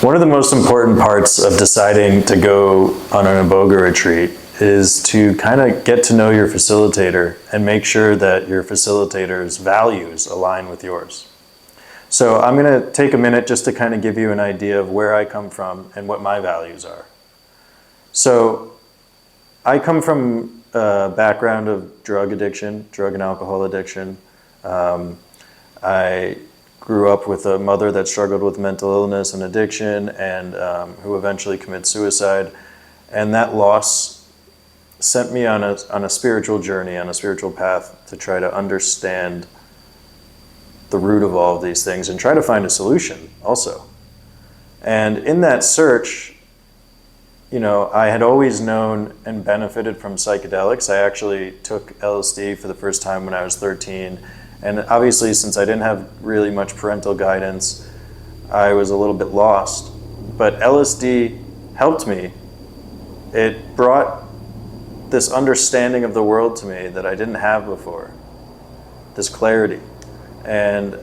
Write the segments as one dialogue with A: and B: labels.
A: One of the most important parts of deciding to go on an iboga retreat is to kind of get to know your facilitator and make sure that your facilitator's values align with yours. So I'm going to take a minute just to kind of give you an idea of where I come from and what my values are. So I come from a background of drug addiction, drug and alcohol addiction. I grew up with a mother that struggled with mental illness and addiction and who eventually committed suicide. And that loss sent me on a spiritual journey, on a spiritual path to try to understand the root of all of these things and try to find a solution also. And in that search, you know, I had always known and benefited from psychedelics. I actually took LSD for the first time when I was 13. And obviously, since I didn't have really much parental guidance, I was a little bit lost. But LSD helped me. It brought this understanding of the world to me that I didn't have before, this clarity and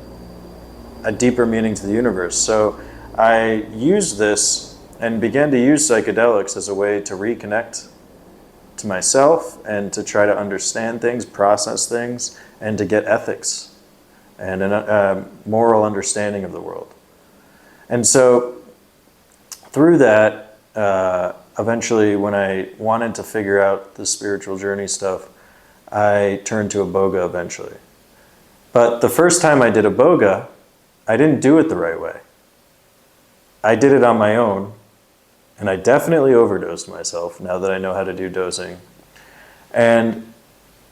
A: a deeper meaning to the universe. So I used this and began to use psychedelics as a way to reconnect to myself and to try to understand things, process things, and to get ethics and a moral understanding of the world. And so through that, eventually when I wanted to figure out the spiritual journey stuff, I turned to iboga eventually. But the first time I did iboga, I didn't do it the right way. I did it on my own, and I definitely overdosed myself now that I know how to do dosing. And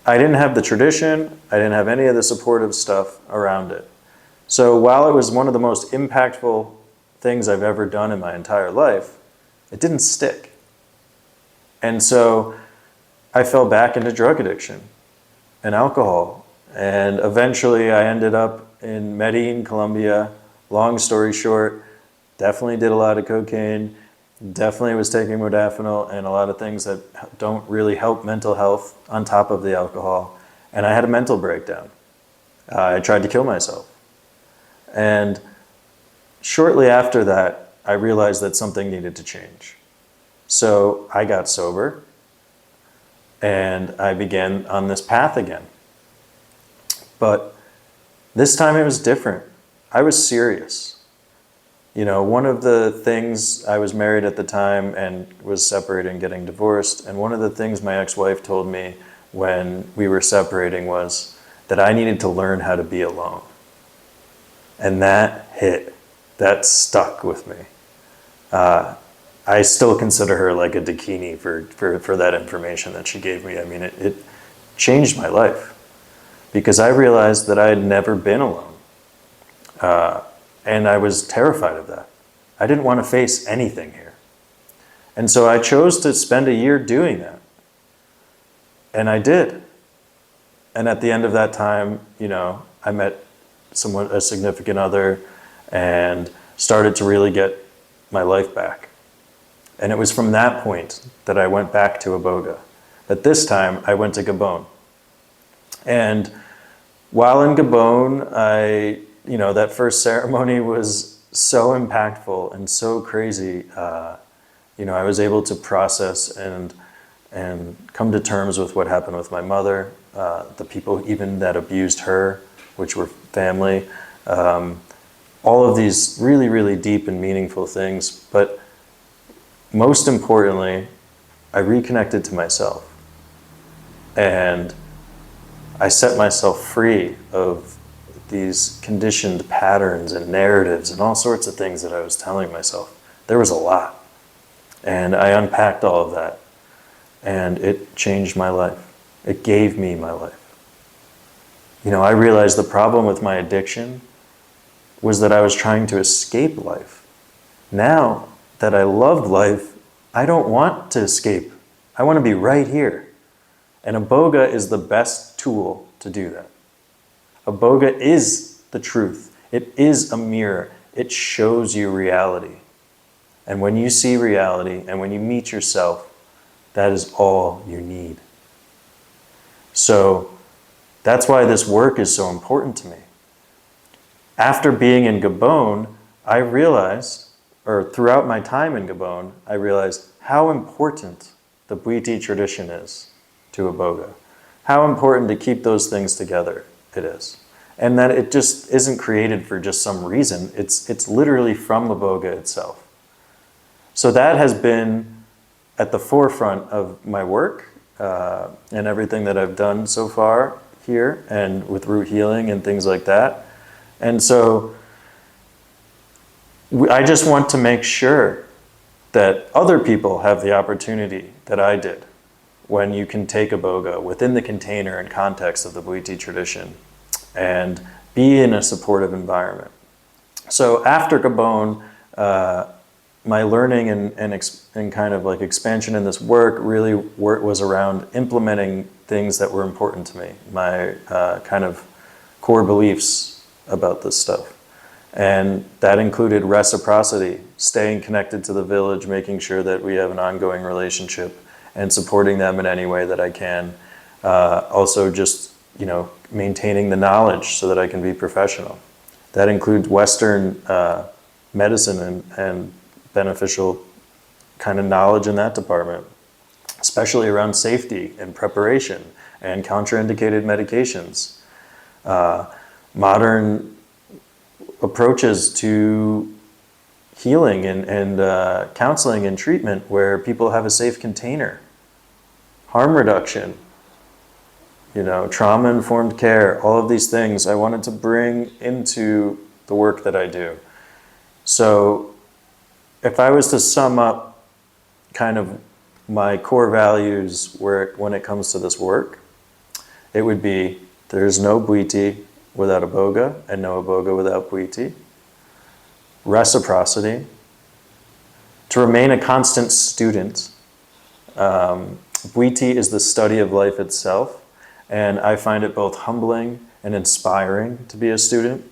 A: I didn't have the tradition, I didn't have any of the supportive stuff around it. So while it was one of the most impactful things I've ever done in my entire life, it didn't stick. And so I fell back into drug addiction and alcohol. And eventually I ended up in Medellin, Colombia. Long story short, definitely did a lot of cocaine, definitely was taking modafinil and a lot of things that don't really help mental health on top of the alcohol. And I had a mental breakdown. I tried to kill myself. And shortly after that, I realized that something needed to change. So I got sober and I began on this path again. But this time it was different. I was serious. You know, one of the things, I was married at the time and was separated and getting divorced, and one of the things my ex-wife told me when we were separating was that I needed to learn how to be alone. And that hit, that stuck with me. I still consider her like a dakini for that information that she gave me. I mean, it changed my life because I realized that I had never been alone. And I was terrified of that. I didn't want to face anything here. And so I chose to spend a year doing that. And I did. And at the end of that time, you know, I met someone, a significant other, and started to really get my life back. And it was from that point that I went back to iboga. But this time I went to Gabon. And while in Gabon, you know, that first ceremony was so impactful and so crazy. You know, I was able to process and come to terms with what happened with my mother, the people even that abused her, which were family. All of these really, really deep and meaningful things. But most importantly, I reconnected to myself. And I set myself free of these conditioned patterns and narratives and all sorts of things that I was telling myself. There was a lot. And I unpacked all of that. And it changed my life. It gave me my life. You know, I realized the problem with my addiction was that I was trying to escape life. Now that I loved life, I don't want to escape. I want to be right here. And iboga is the best tool to do that. Iboga is the truth. It is a mirror. It shows you reality. And when you see reality and when you meet yourself, that is all you need. So that's why this work is so important to me. After being in Gabon, I realized or throughout my time in Gabon, I realized how important the Bwiti tradition is to iboga, how important to keep those things together it is. And that it just isn't created for just some reason. It's literally from iboga itself. So that has been at the forefront of my work and everything that I've done so far here and with root healing and things like that. And so I just want to make sure that other people have the opportunity that I did when you can take iboga within the container and context of the Bwiti tradition and be in a supportive environment. So after Gabon, my learning and kind of like expansion in this work really was around implementing things that were important to me, my kind of core beliefs about this stuff. And that included reciprocity, staying connected to the village, making sure that we have an ongoing relationship and supporting them in any way that I can. Also just, maintaining the knowledge so that I can be professional. That includes Western medicine and beneficial kind of knowledge in that department, especially around safety and preparation and contraindicated medications. Modern approaches to healing and counseling and treatment where people have a safe container, harm reduction, trauma-informed care, all of these things I wanted to bring into the work that I do. So if I was to sum up kind of my core values when it comes to this work, it would be there's no Bwiti without iboga and no iboga without Bwiti. Reciprocity. To remain a constant student. Bwiti is the study of life itself, and I find it both humbling and inspiring to be a student.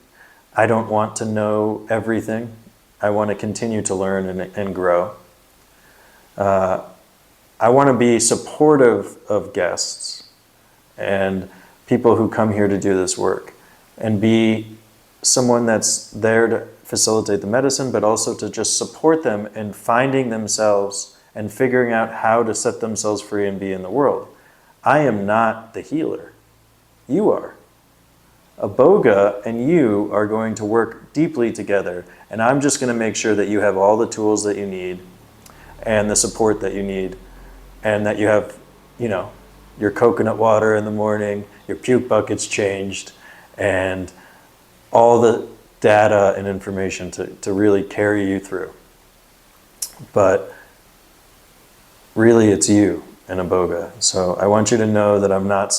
A: I don't want to know everything. I want to continue to learn and grow. I want to be supportive of guests and people who come here to do this work, and be someone that's there to facilitate the medicine, but also to just support them in finding themselves and figuring out how to set themselves free and be in the world. I am not the healer. You are. Iboga and you are going to work deeply together, and I'm just going to make sure that you have all the tools that you need and the support that you need, and that you have, your coconut water in the morning, your puke buckets changed, and all the data and information to really carry you through. But really it's you and iboga. So I want you to know that I'm not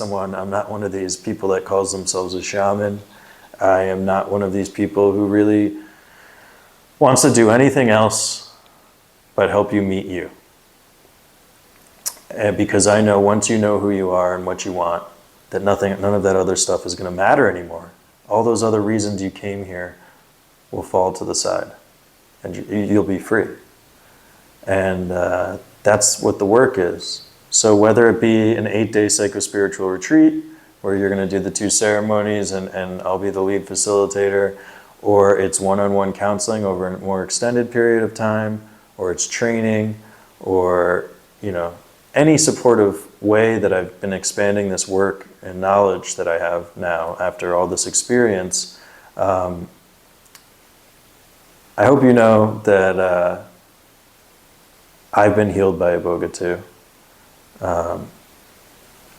A: one of these people that calls themselves a shaman. I am not one of these people who really wants to do anything else but help you meet you. And because I know once you know who you are and what you want, that none of that other stuff is going to matter anymore. All those other reasons you came here will fall to the side, and you'll be free. And that's what the work is. So whether it be an 8-day psycho-spiritual retreat, where you're going to do the 2 ceremonies and I'll be the lead facilitator, or it's one-on-one counseling over a more extended period of time, or it's training, or any supportive way that I've been expanding this work and knowledge that I have now after all this experience, I hope you know that I've been healed by iboga too.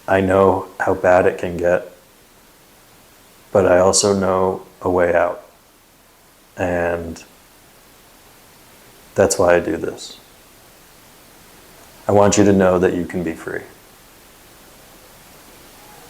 A: I know how bad it can get, but I also know a way out. And that's why I do this. I want you to know that you can be free.